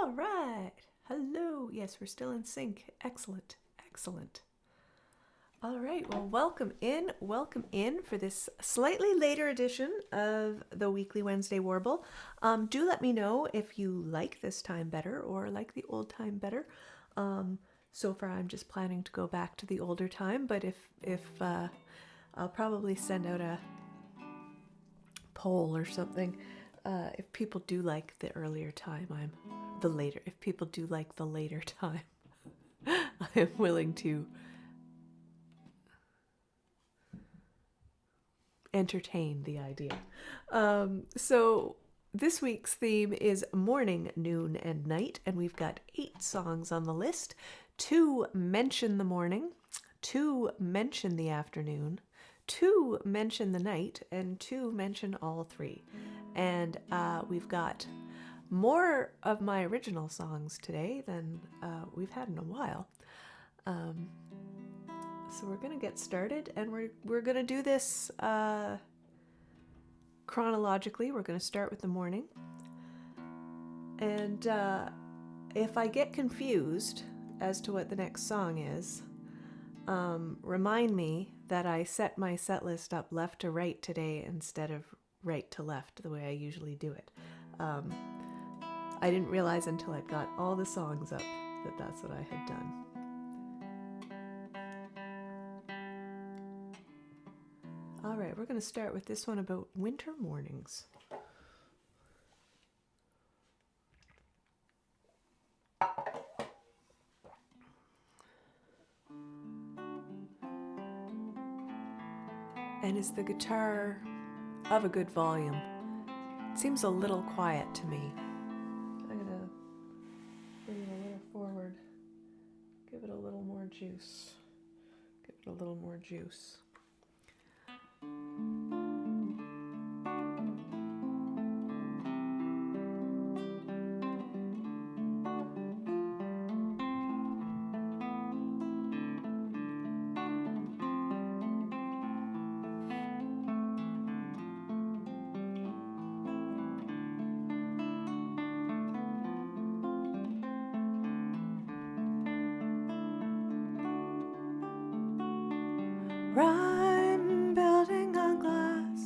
All right. Hello. Yes, we're still in sync. Excellent. Excellent. All right. Well, welcome in. Welcome in for this slightly later edition of the Weekly Wednesday Warble. Do let me know if you like this time better or like the old time better. So far, I'm just planning to go back to the older time, but if I'll probably send out a poll or something. If people do like the earlier time, if people do like the later time, I am willing to entertain the idea. So this week's theme is morning, noon, and night, and we've got 8 songs on the list. 2 mention the morning, 2 mention the afternoon, 2 mention the night, and 2 mention all 3. And we've got more of my original songs today than we've had in a while. So we're going to get started, and we're going to do this chronologically. We're going to start with the morning. And if I get confused as to what the next song is, remind me that I set my set list up left to right today instead of right to left the way I usually do it. I didn't realize until I'd got all the songs up that that's what I had done. All right, we're going to start with this one about winter mornings. And is the guitar of a good volume? It seems a little quiet to me. I'm going to bring it a little forward. Give it a little more juice. Give it a little more juice. I'm building on glass,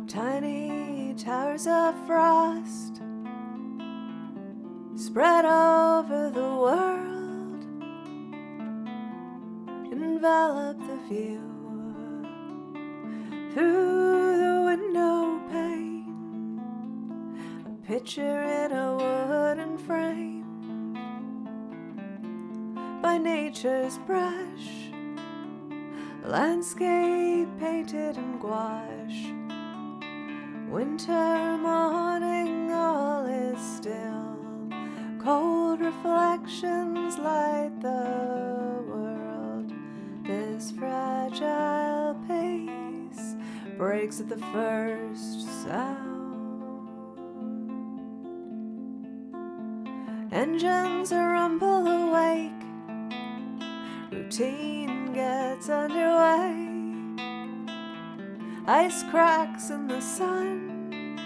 tiny towers of frost spread over the world, envelop the view through the window pane, a picture in a wooden frame by nature's brush. Landscape painted in gouache. Winter morning, all is still. Cold reflections light the world. This fragile pace breaks at the first sound. Engines rumble awake. Routine gets underway. Ice cracks in the sun.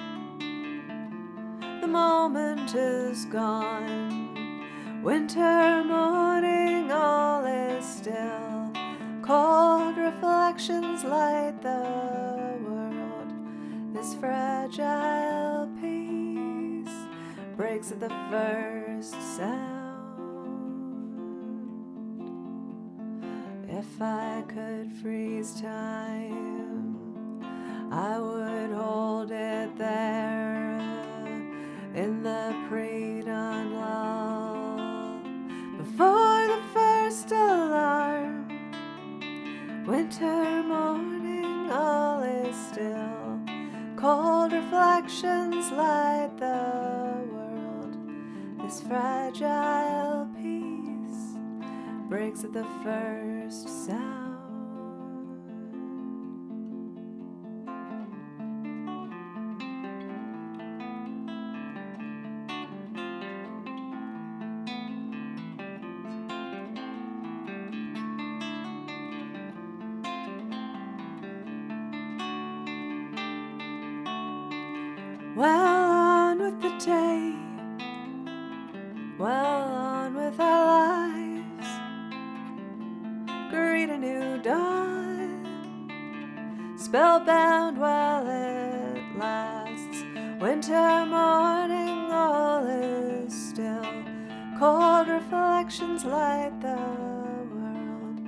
The moment is gone. Winter morning, all is still. Cold reflections light the world. This fragile pace breaks at the first sound. If I could freeze time, I would hold it there in the pre-dawn lull, before the first alarm. Winter morning, all is still. Cold reflections light the world. This fragile peace breaks at the first sound. Well, on with the day. well on with our lives, greet a new dawn, spellbound while it lasts. Winter morning, all is still. Cold reflections light the world.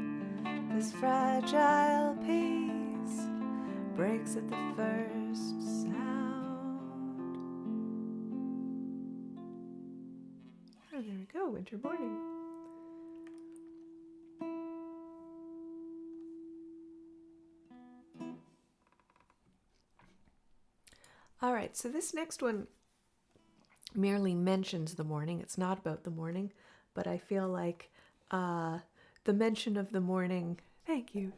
This fragile peace breaks at the first sound. Oh, there we go, winter morning. All right, so this next one merely mentions the morning. It's not about the morning, but I feel like the mention of the morning, thank you.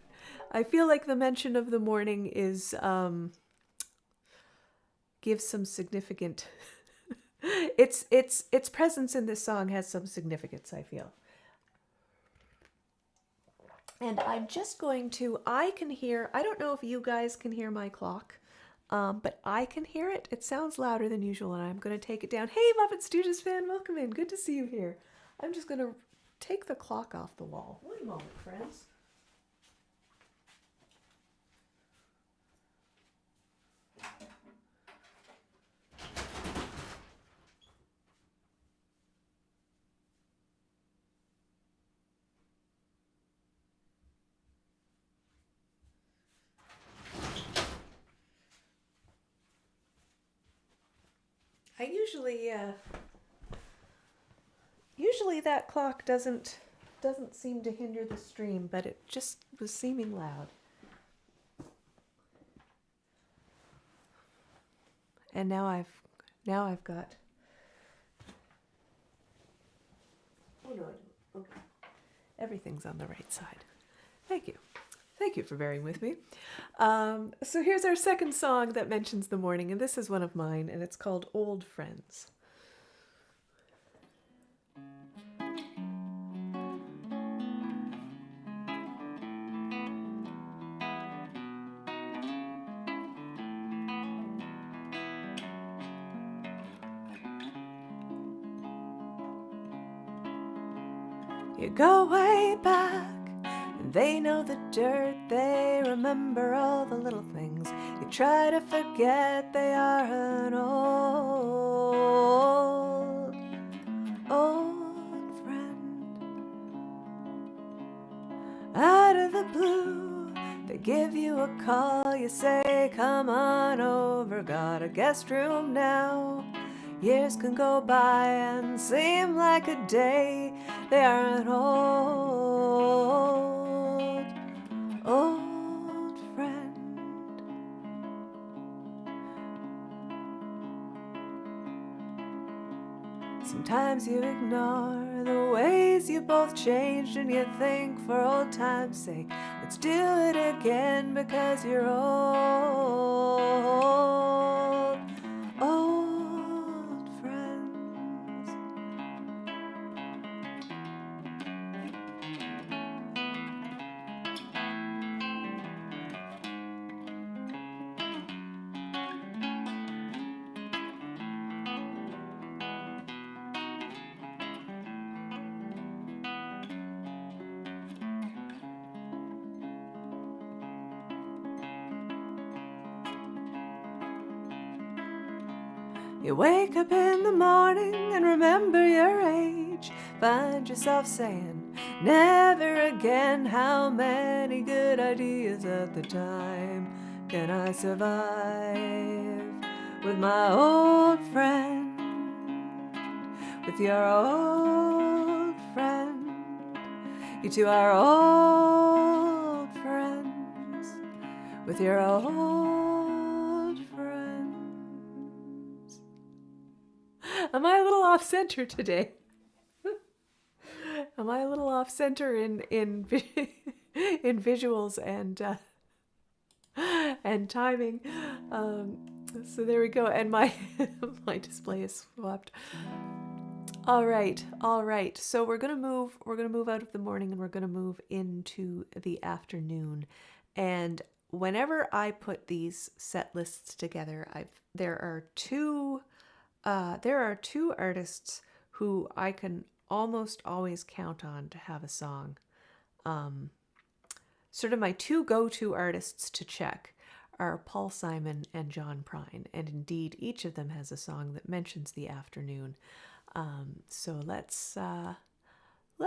I feel like the mention of the morning is, gives some significant, its presence in this song has some significance, I feel. And I'm just going to, I don't know if you guys can hear my clock. But I can hear it. It sounds louder than usual, and I'm going to take it down. Hey, Muppet Stooges fan, welcome in. Good to see you here. I'm just going to take the clock off the wall. One moment, friends. I usually that clock doesn't seem to hinder the stream, but it just was seeming loud. And now I've got. Oh no, okay. Everything's on the right side. Thank you. Thank you for bearing with me. So here's our second song that mentions the morning, and this is one of mine, and it's called Old Friends. You go way back, and they know the dirt, they remember all the little things. You try to forget, they are an old friend. Out of the blue, they give you a call, you say, come on over, got a guest room now. Years can go by and seem like a day. They are an old friend. Sometimes you ignore the ways you both changed, and you think, for old time's sake, let's do it again, because you're old friends. You wake up in the morning and remember your age. Find yourself saying, never again. How many good ideas at the time can I survive with my old friend? With your old friend. You two are old friends. With your old friend. Am I a little off center today? Am I a little off center in visuals and timing? So there we go. And my my display is swapped. All right. So we're gonna move out of the morning, and we're gonna move into the afternoon. And whenever I put these set lists together, there are two artists who I can almost always count on to have a song. Sort of my two go-to artists to check are Paul Simon and John Prine, and indeed each of them has a song that mentions the afternoon. So let's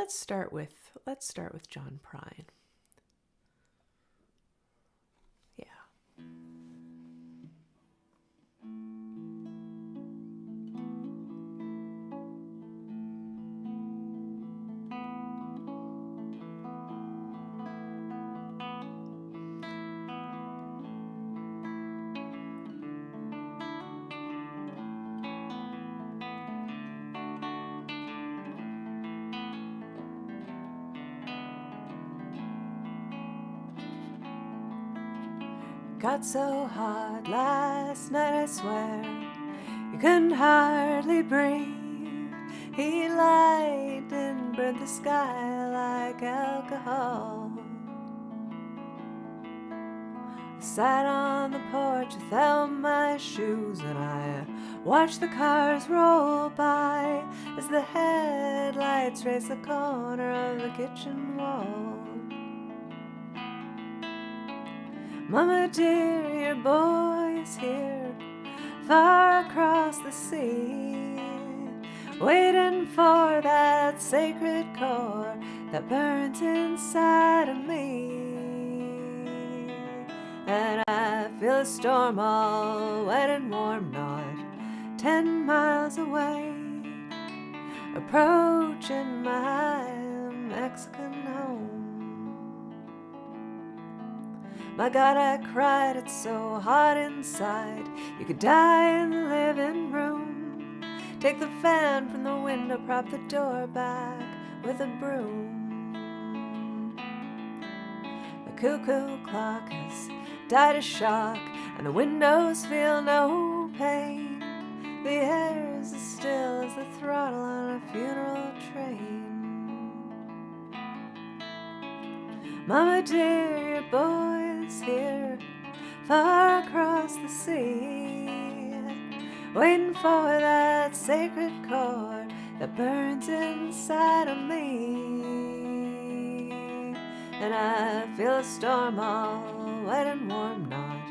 start with John Prine. Yeah. Got so hot last night, I swear, you couldn't hardly breathe. He lied and burned the sky like alcohol. I sat on the porch without my shoes, and I watched the cars roll by as the headlights raised the corner of the kitchen wall. Mama dear, your boy is here, far across the sea, waiting for that sacred core that burns inside of me. And I feel a storm all wet and warm, not 10 miles away, approaching my Mexican home. My God, I cried, it's so hot inside. You could die in the living room. Take the fan from the window, prop the door back with a broom. The cuckoo clock has died a shock, and the windows feel no pain. The air is as still as the throttle on a funeral train. Mama dear, your boy is here, far across the sea, waiting for that sacred core that burns inside of me. And I feel a storm all wet and warm, not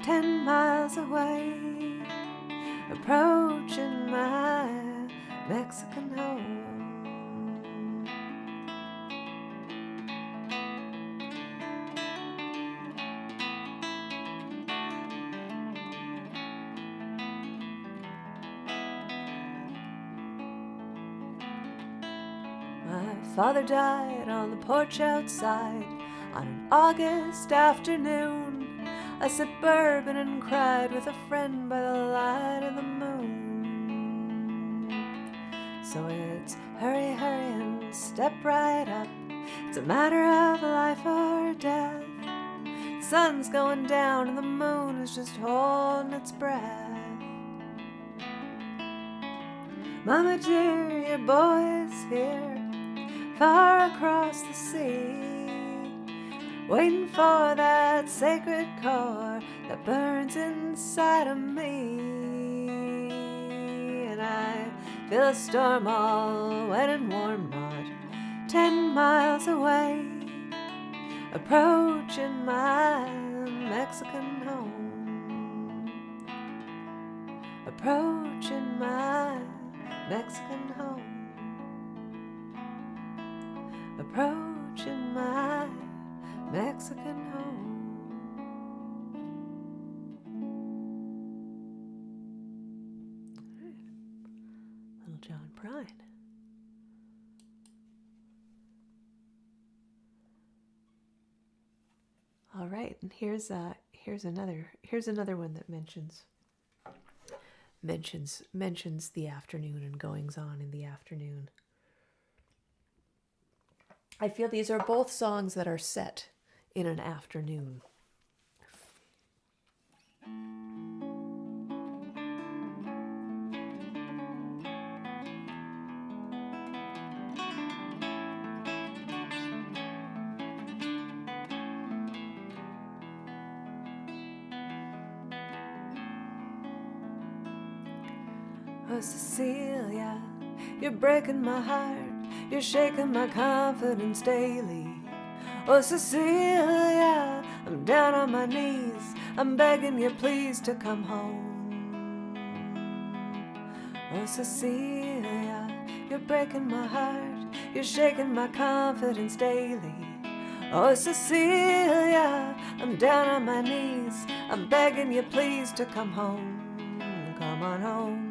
10 miles away, approaching my Mexican home. My father died on the porch outside on an August afternoon. I sipped bourbon and cried with a friend by the light of the moon. So it's hurry, hurry and step right up. It's a matter of life or death. The sun's going down and the moon is just holding its breath. Mama dear, your boy is here, far across the sea, waiting for that sacred core that burns inside of me. And I feel a storm all wet and warm, not 10 miles away, approaching my Mexican home, approaching my Mexican home, approaching my Mexican home. Little John Prine. All right, and here's another one that mentions the afternoon and goings on in the afternoon. I feel these are both songs that are set in an afternoon. Oh, Cecilia, you're breaking my heart. You're shaking my confidence daily. Oh, Cecilia, I'm down on my knees. I'm begging you please to come home. Oh, Cecilia, you're breaking my heart. You're shaking my confidence daily. Oh, Cecilia, I'm down on my knees. I'm begging you please to come home. Come on home.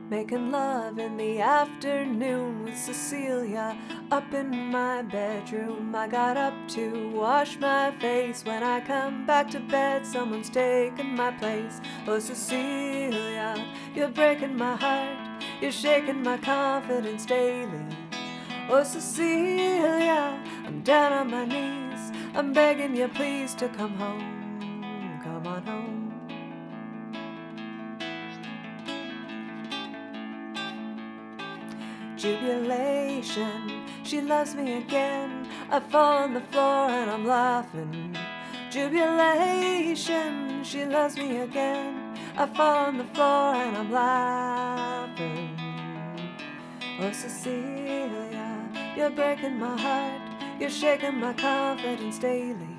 Making love in the afternoon with Cecilia up in my bedroom. I got up to wash my face. When I come back to bed, someone's taken my place. Oh, Cecilia, you're breaking my heart. You're shaking my confidence daily. Oh, Cecilia, I'm down on my knees. I'm begging you please to come home. Come on home. Jubilation, she loves me again. I fall on the floor and I'm laughing. Jubilation, she loves me again. I fall on the floor and I'm laughing. Oh, Cecilia, you're breaking my heart. You're shaking my confidence daily.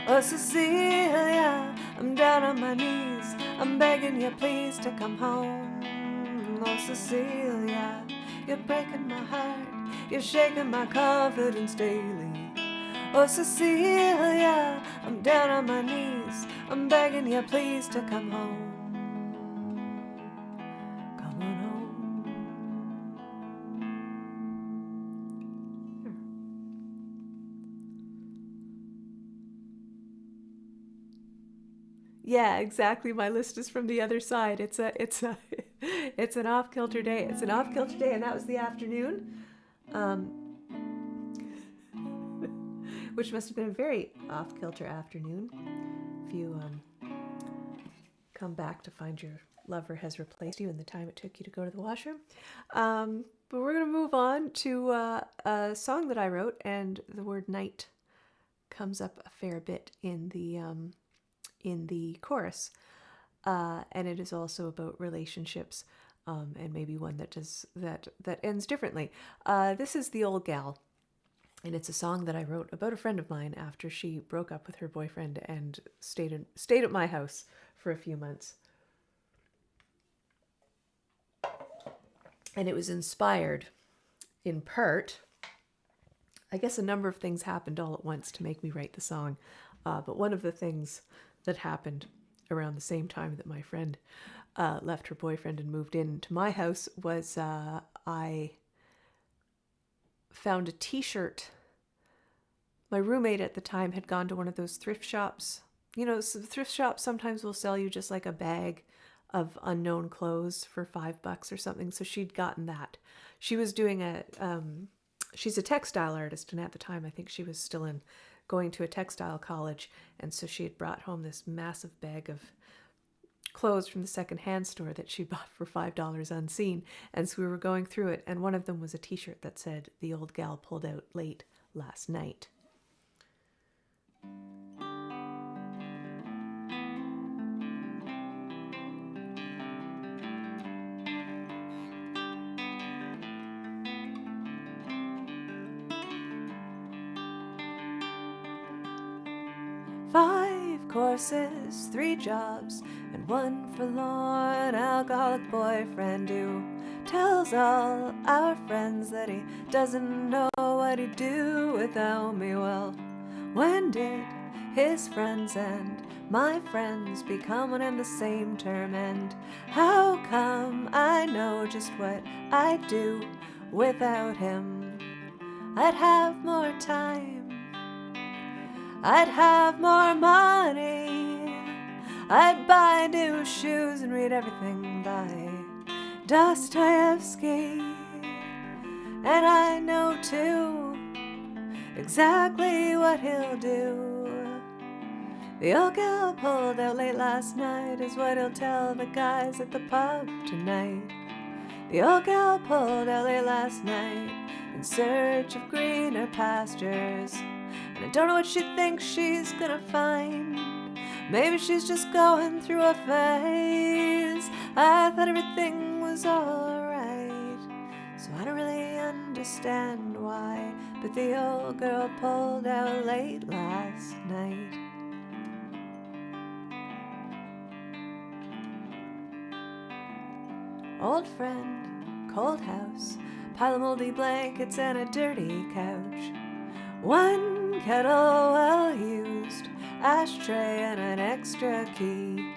Oh, Cecilia, I'm down on my knees. I'm begging you please to come home. Oh, Cecilia, you're breaking my heart. You're shaking my confidence daily. Oh, Cecilia, I'm down on my knees. I'm begging you please to come home. Come on home. Yeah, exactly. My list is from the other side. It's an off-kilter day. It's an off-kilter day, and that was the afternoon, which must have been a very off-kilter afternoon. If you come back to find your lover has replaced you in the time it took you to go to the washroom. But we're going to move on to a song that I wrote, and the word night comes up a fair bit in the chorus, and it is also about relationships, and maybe one that ends differently. This is The Old Gal, and it's a song that I wrote about a friend of mine after she broke up with her boyfriend and stayed at my house for a few months. And it was inspired, in part, I guess a number of things happened all at once to make me write the song, but one of the things that happened around the same time that my friend left her boyfriend and moved into my house was I found a t-shirt. My roommate at the time had gone to one of those thrift shops. You know, so thrift shops sometimes will sell you just like a bag of unknown clothes for $5 or something. So she'd gotten that. She was doing she's a textile artist, and at the time I think she was still going to a textile college, and so she had brought home this massive bag of clothes from the secondhand store that she bought for $5 unseen. And so we were going through it, and one of them was a t-shirt that said, "The old gal pulled out late last night." Five courses, 3 jobs, and one forlorn alcoholic boyfriend who tells all our friends that he doesn't know what he'd do without me. Well, when did his friends and my friends become one and the same term? And how come I know just what I'd do without him? I'd have more time, I'd have more money, I'd buy new shoes and read everything by Dostoevsky. And I know too exactly what he'll do. The old gal pulled out late last night is what he'll tell the guys at the pub tonight. The old gal pulled out late last night in search of greener pastures. And I don't know what she thinks she's gonna find. Maybe she's just going through a phase. I thought everything was alright, so I don't really understand why. But the old girl pulled out late last night. Old friend, cold house, pile of moldy blankets and a dirty couch. One kettle well used, ashtray and an extra key.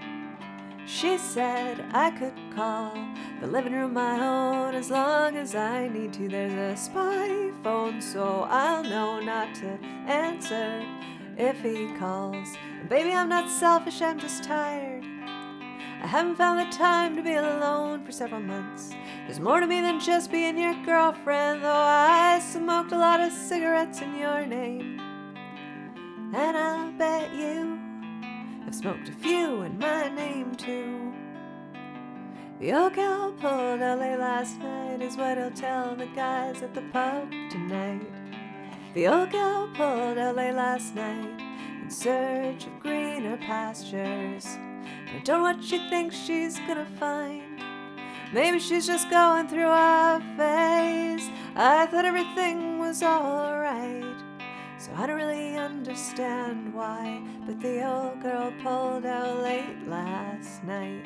She said I could call the living room my own as long as I need to. There's a spy phone, so I'll know not to answer if he calls. And baby, I'm not selfish, I'm just tired. I haven't found the time to be alone for several months. There's more to me than just being your girlfriend, though I smoked a lot of cigarettes in your name. And I'll bet you have smoked a few in my name too. The old gal pulled out late last night is what he'll tell the guys at the pub tonight. The old gal pulled out late last night in search of greener pastures. I don't know what she thinks she's gonna find. Maybe she's just going through a phase. I thought everything was alright, so I don't really understand why. But the old girl pulled out late last night.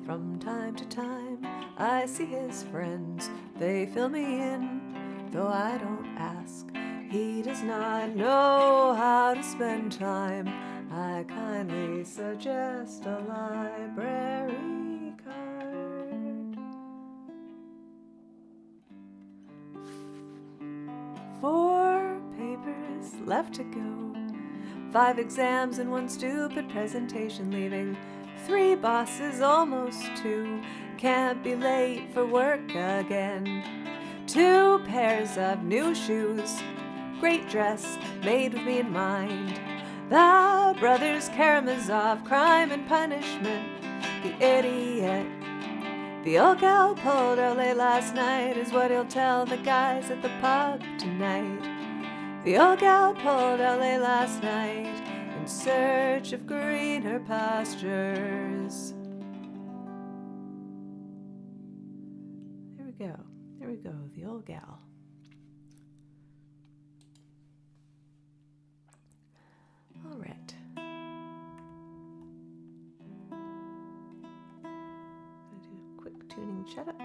From time to time I see his friends, they fill me in, though I don't ask. He does not know how to spend time. I kindly suggest a library card. 4 papers left to go, 5 exams and 1 stupid presentation, leaving 3 bosses, almost 2. Can't be late for work again. 2 pairs of new shoes, great dress made with me in mind. The brothers Karamazov, crime and punishment, the idiot. The old gal pulled out late last night is what he'll tell the guys at the pub tonight. The old gal pulled out late last night in search of greener pastures. There we go. There we go. The old gal. All right. Gonna do a quick tuning checkup.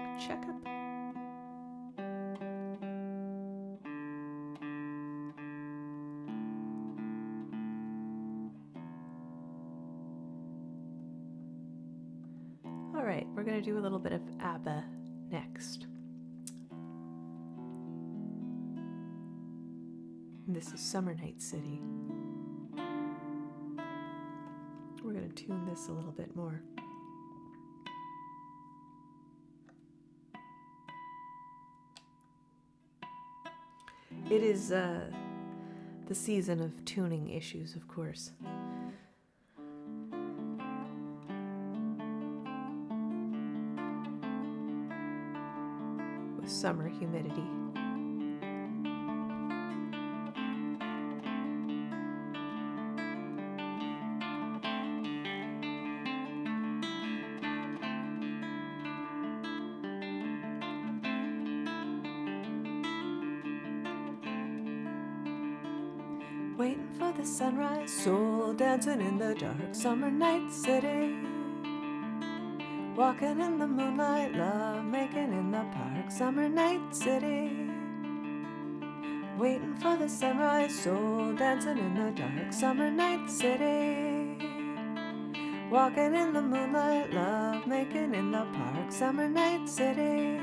All right, we're gonna do a little bit of ABBA next. And this is Summer Night City. We're going to tune this a little bit more. It is the season of tuning issues, of course. With summer humidity. Waiting for the sunrise, soul dancing in the dark summer night city. Walking in the moonlight, love making in the park summer night city. Waiting for the sunrise, soul dancing in the dark summer night city. Walking in the moonlight, love making in the park summer night city.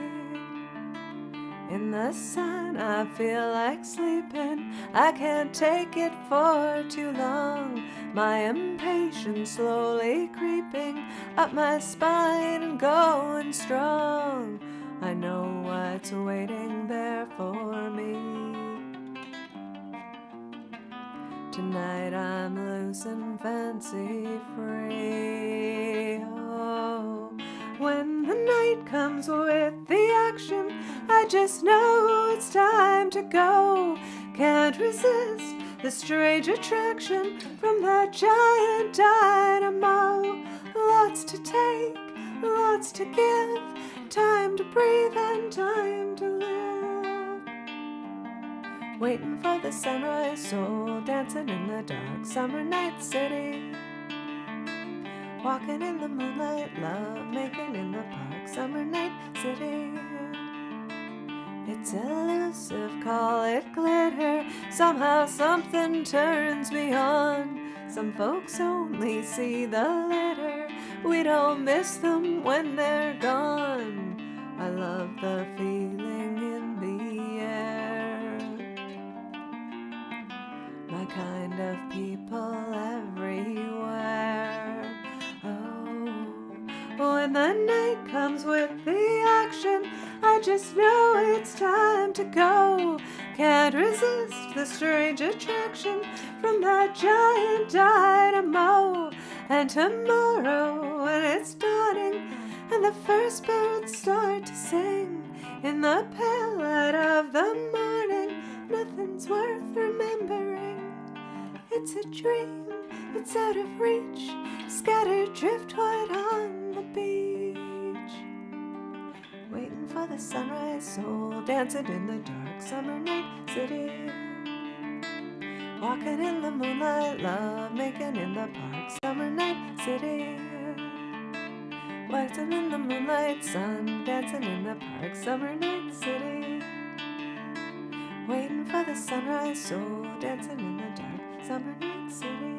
In the sun, I feel like sleeping. I can't take it for too long. My impatience slowly creeping up my spine and going strong. I know what's waiting there for me. Tonight I'm loose and fancy free. Oh, when the night comes with the action, I just know it's time to go. Can't resist the strange attraction from that giant dynamo. Lots to take, lots to give, time to breathe and time to live. Waiting for the sunrise, soul dancing in the dark summer night city. Walking in the moonlight, love making in the park summer night city. It's elusive, call it glitter. Somehow something turns me on. Some folks only see the litter. We don't miss them when they're gone. I love the feeling in the air. My kind of people everywhere. Oh, when the night comes with the action, I just know it's time to go. Can't resist the strange attraction from that giant dynamo. And tomorrow when it's dawning and the first birds start to sing, in the pale light of the morning, nothing's worth remembering. It's a dream, it's out of reach, scattered driftwood on the beach. Waiting for the sunrise, soul dancing in the dark summer night city. Walking in the moonlight, love making in the park summer night city. Walking in the moonlight, sun dancing in the park summer night city. Waiting for the sunrise, soul dancing in the dark summer night city.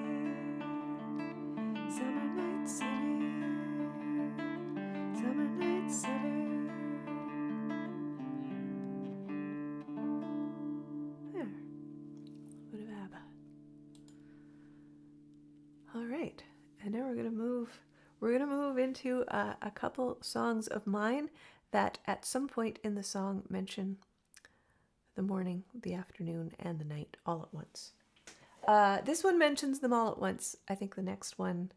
Summer night city. Summer night city. There. A little bit of ABBA. All right, and now we're gonna move into a couple songs of mine that at some point in the song mention the morning, the afternoon, and the night all at once. This one mentions them all at once. I think the next one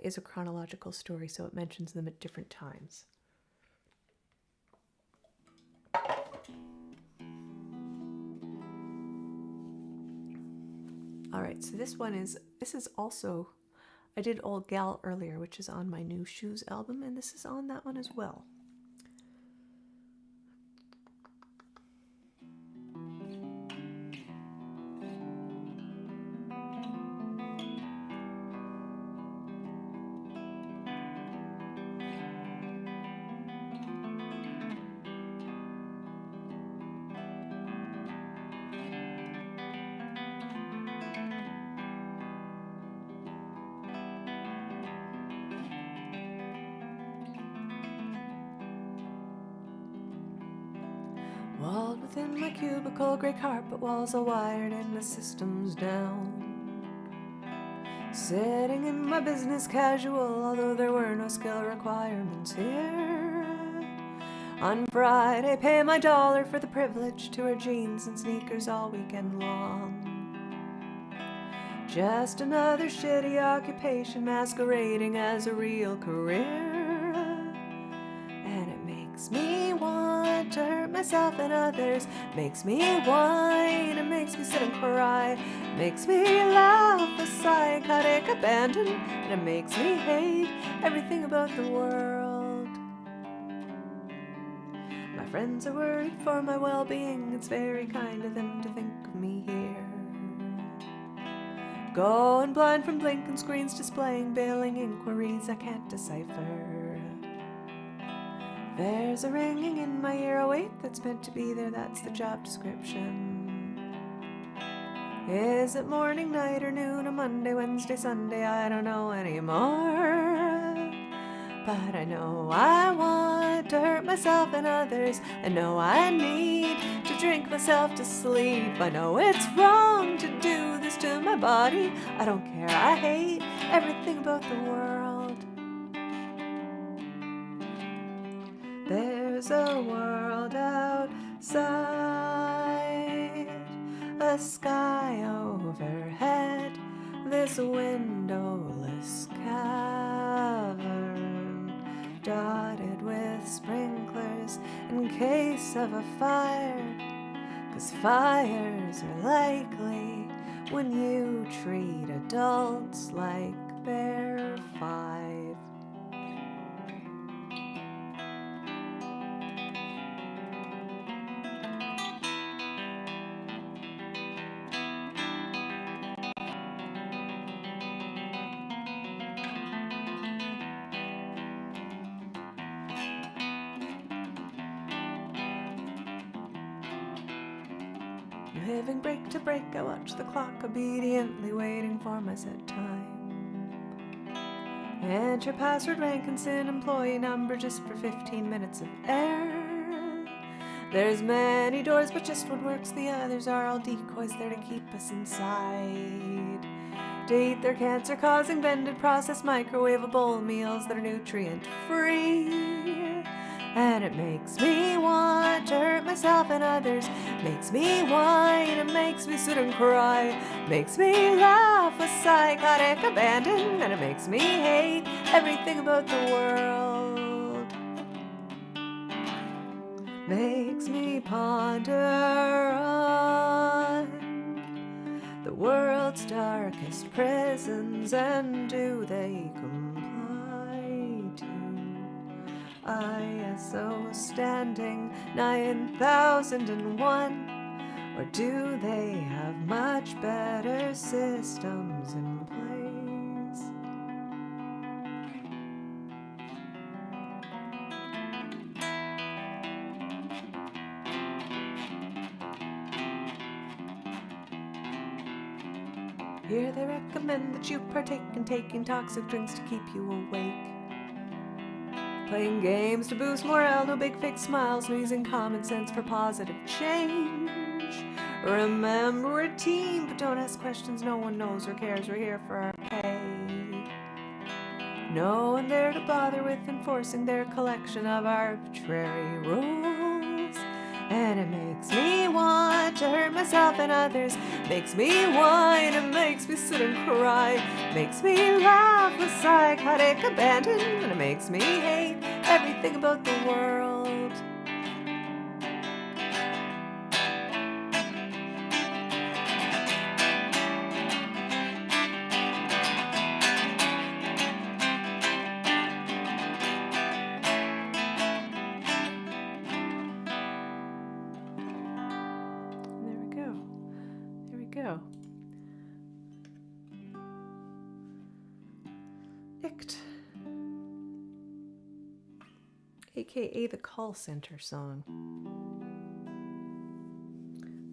is a chronological story, so it mentions them at different times. All right, so this is also, I did Old Gal earlier, which is on my New Shoes album, and this is on that one as well. Walled within my cubicle, grey carpet walls all wired and the systems down. Sitting in my business casual, although there were no skill requirements here. On Friday, pay my $1 for the privilege to wear jeans and sneakers all weekend long. Just another shitty occupation masquerading as a real career. And it makes me want to hurt myself and others, makes me whine, it makes me sit and cry, makes me laugh, a psychotic abandon, and it makes me hate everything about the world. My friends are worried for my well-being, it's very kind of them to think of me here. Going blind from blinking screens displaying bailing inquiries I can't decipher. There's a ringing in my ear, oh wait, that's meant to be there, that's the job description. Is it morning, night, or noon, or Monday, Wednesday, Sunday, I don't know anymore. But I know I want to hurt myself and others, I know I need to drink myself to sleep. I know it's wrong to do this to my body, I don't care, I hate everything about the world. There's a world outside, a sky overhead, this windowless cavern, dotted with sprinklers in case of a fire. 'cause fires are likely when you treat adults like they're 5. Living break to break, I watch the clock, obediently waiting for my set time. Enter password, rank, and SIN, employee number, just for 15 minutes of air. There's many doors, but just one works, the others are all decoys there to keep us inside. To eat their cancer-causing, vended, processed, microwavable meals that are nutrient-free. And it makes me want to hurt myself and others, makes me whine, and makes me sit and cry, makes me laugh with psychotic abandon, and it makes me hate everything about the world. Makes me ponder on the world's darkest prisons, and do they comply to ISO standing 9001, or do they have much better systems in place? Here they recommend that you partake in taking toxic drinks to keep you awake, playing games to boost morale, no big fake smiles, no using common sense for positive change. Remember, we're a team, but don't ask questions no one knows or cares. We're here for our pay. No one there to bother with enforcing their collection of arbitrary rules. And it makes me want to hurt myself and others, makes me whine, and makes me sit and cry, makes me laugh with psychotic abandon, and it makes me hate everything about the world. Go. Icht. AKA the call center song.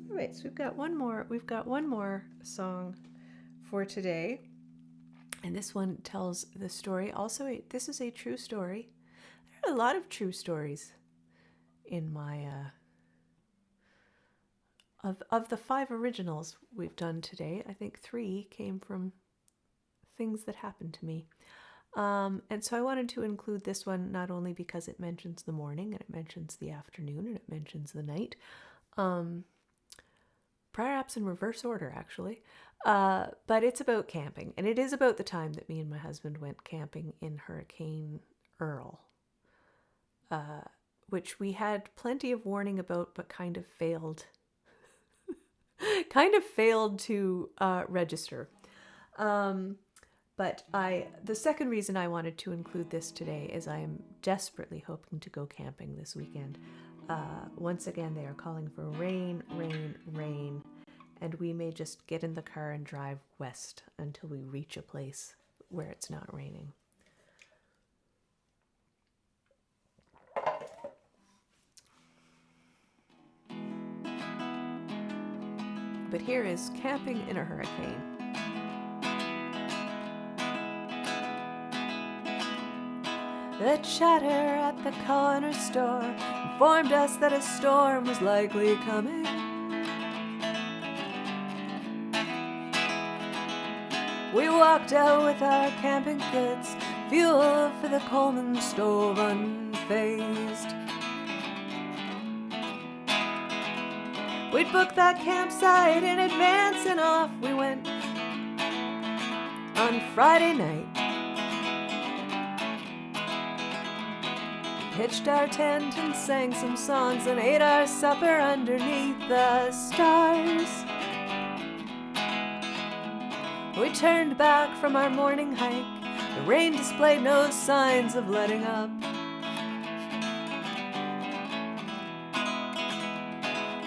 All right, so we've got one more song for today. And this one tells the story. Also, this is a true story. There are a lot of true stories in my Of the 5 originals we've done today, I think 3 came from things that happened to me. And so I wanted to include this one not only because it mentions the morning and it mentions the afternoon and it mentions the night. Perhaps in reverse order, actually. But it's about camping. And it is about the time that me and my husband went camping in Hurricane Earl. Which we had plenty of warning about, but kind of failed to register. But the second reason I wanted to include this today is I am desperately hoping to go camping this weekend. Once again, they are calling for rain, rain, rain, and we may just get in the car and drive west until we reach a place where it's not raining. But here is Camping in a Hurricane. The chatter at the corner store informed us that a storm was likely coming. We walked out with our camping goods, fuel for the Coleman stove unfazed. We'd booked that campsite in advance and off we went on Friday night. pitched our tent and sang some songs and ate our supper underneath the stars. We turned back from our morning hike. The rain displayed no signs of letting up.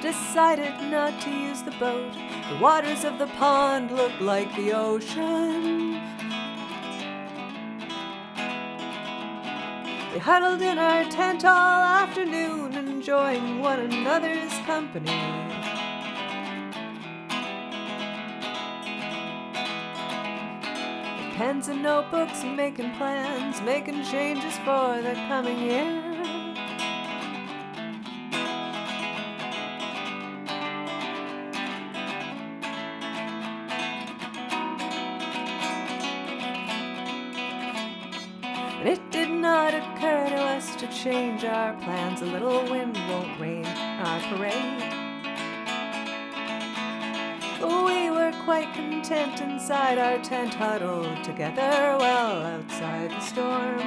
Decided not to use the boat. The waters of the pond looked like the ocean. We huddled in our tent all afternoon, enjoying one another's company. With pens and notebooks, making plans, making changes for the coming year. And it did not occur to us to change our plans. A little wind won't rain our parade. We were quite content inside our tent, huddled together well outside the storm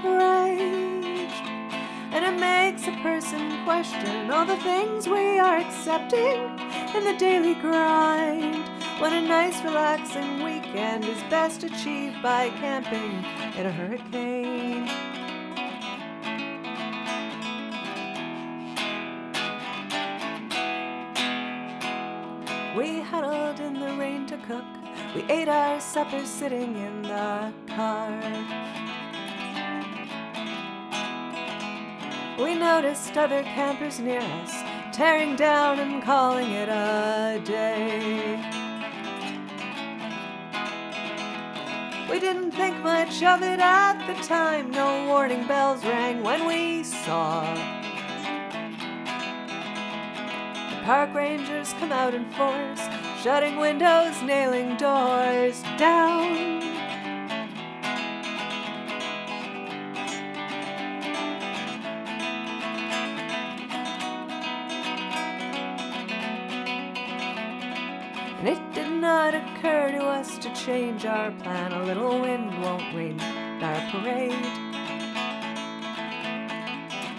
raged. And it makes a person question all the things we are accepting in the daily grind, when a nice relaxing weekend is best achieved by camping in a hurricane. We huddled in the rain to cook. We ate our supper sitting in the car. We noticed other campers near us, tearing down and calling it a day. We didn't think much of it at the time. No warning bells rang when we saw the park rangers come out in force, shutting windows, nailing doors down. And it did not occur to us to change our plan. A little wind won't rain our parade.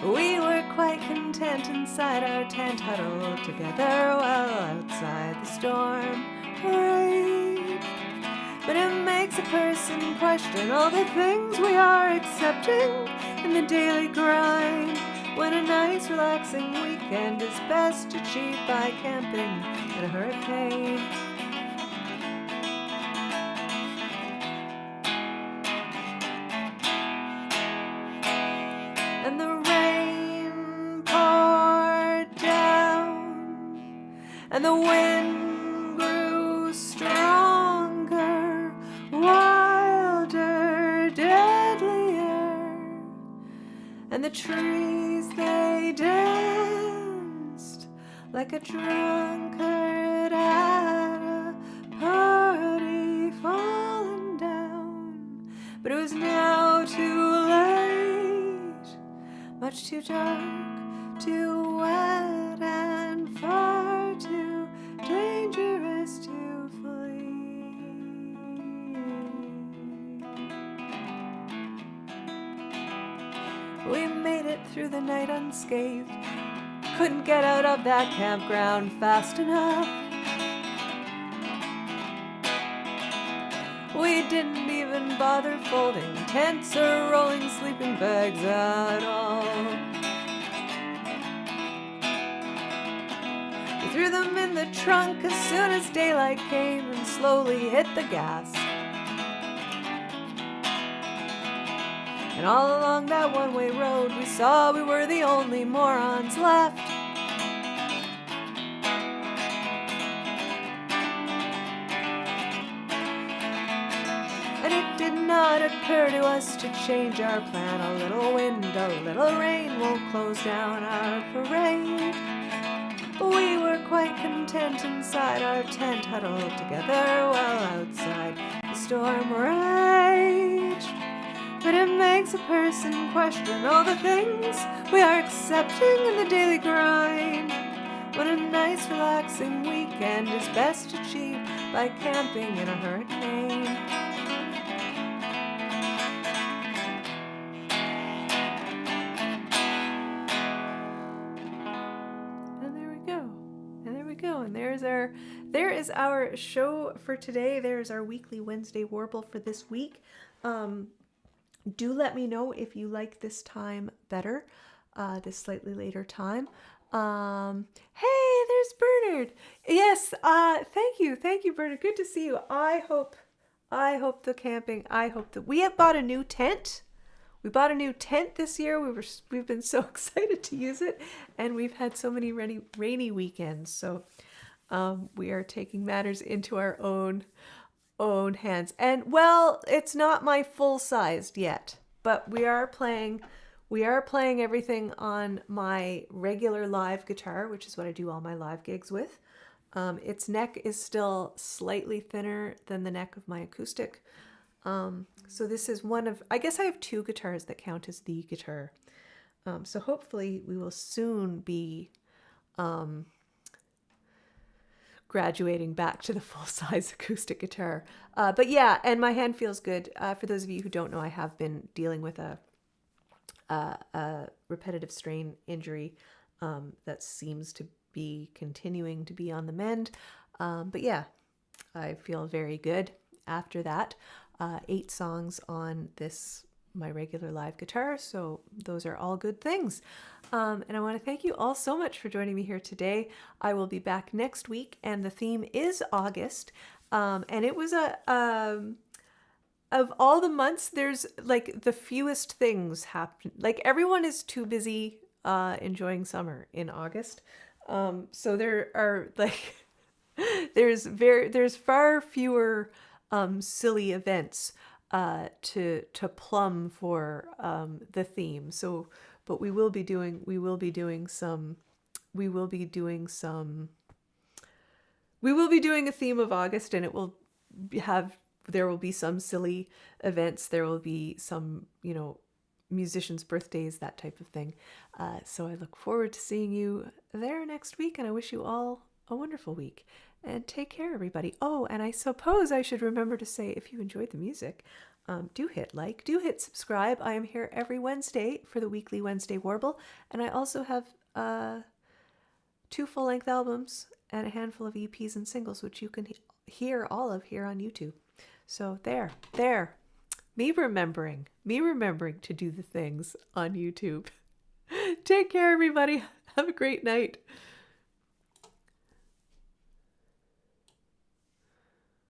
We were quite content inside our tent, huddled together well outside the storm raged. But it makes a person question all the things we are accepting in the daily grind, when a nice relaxing weekend is best achieved by camping in a hurricane. And the rain poured down, and the wind grew stronger, wilder, deadlier, and the trees they danced like a drunkard at a party falling down. But it was now too late, much too dark, too wet, and far too dangerous to flee. We made it through the night unscathed. Couldn't get out of that campground fast enough. We didn't even bother folding tents or rolling sleeping bags at all. We threw them in the trunk as soon as daylight came and slowly hit the gas. And all along that one-way road we saw we were the only morons left. And it did not occur to us to change our plan. A little wind, a little rain won't close down our parade. We were quite content inside our tent, huddled together well outside the storm raged. But it makes a person question all the things we are accepting in the daily grind, when a nice relaxing weekend is best achieved by camping in a hurricane. go. And there is our show for today. There's our weekly Wednesday Warble for this week. Do let me know if you like this time better, this slightly later time. Hey, there's Bernard. Yes, thank you, Bernard. Good to see you. I hope that we have bought a new tent. We bought a new tent this year. We've been so excited to use it, and we've had so many rainy weekends. So we are taking matters into our own hands. And well, it's not my full sized yet, but we are playing everything on my regular live guitar, which is what I do all my live gigs with. Its neck is still slightly thinner than the neck of my acoustic. So this is I guess I have two guitars that count as the guitar. So hopefully we will soon be graduating back to the full-size acoustic guitar. But yeah, and my hand feels good. For those of you who don't know, I have been dealing with a repetitive strain injury that seems to be continuing to be on the mend. But yeah, I feel very good after that. 8 songs on my regular live guitar, so those are all good things. And I want to thank you all so much for joining me here today. I will be back next week, and the theme is August. And it was of all the months, there's like the fewest things happen. Like everyone is too busy enjoying summer in August. So there are like there's far fewer silly events to plumb for the theme. So, but we will be doing a theme of August, and there will be some silly events. There will be some, musicians' birthdays, that type of thing. So I look forward to seeing you there next week, and I wish you all a wonderful week. And take care, everybody. Oh, and I suppose I should remember to say, if you enjoyed the music, do hit like, do hit subscribe. I am here every Wednesday for the weekly Wednesday Warble, and I also have 2 full-length albums and a handful of EPs and singles, which you can hear all of here on YouTube. So there, me remembering to do the things on YouTube. Take care, everybody. Have a great night.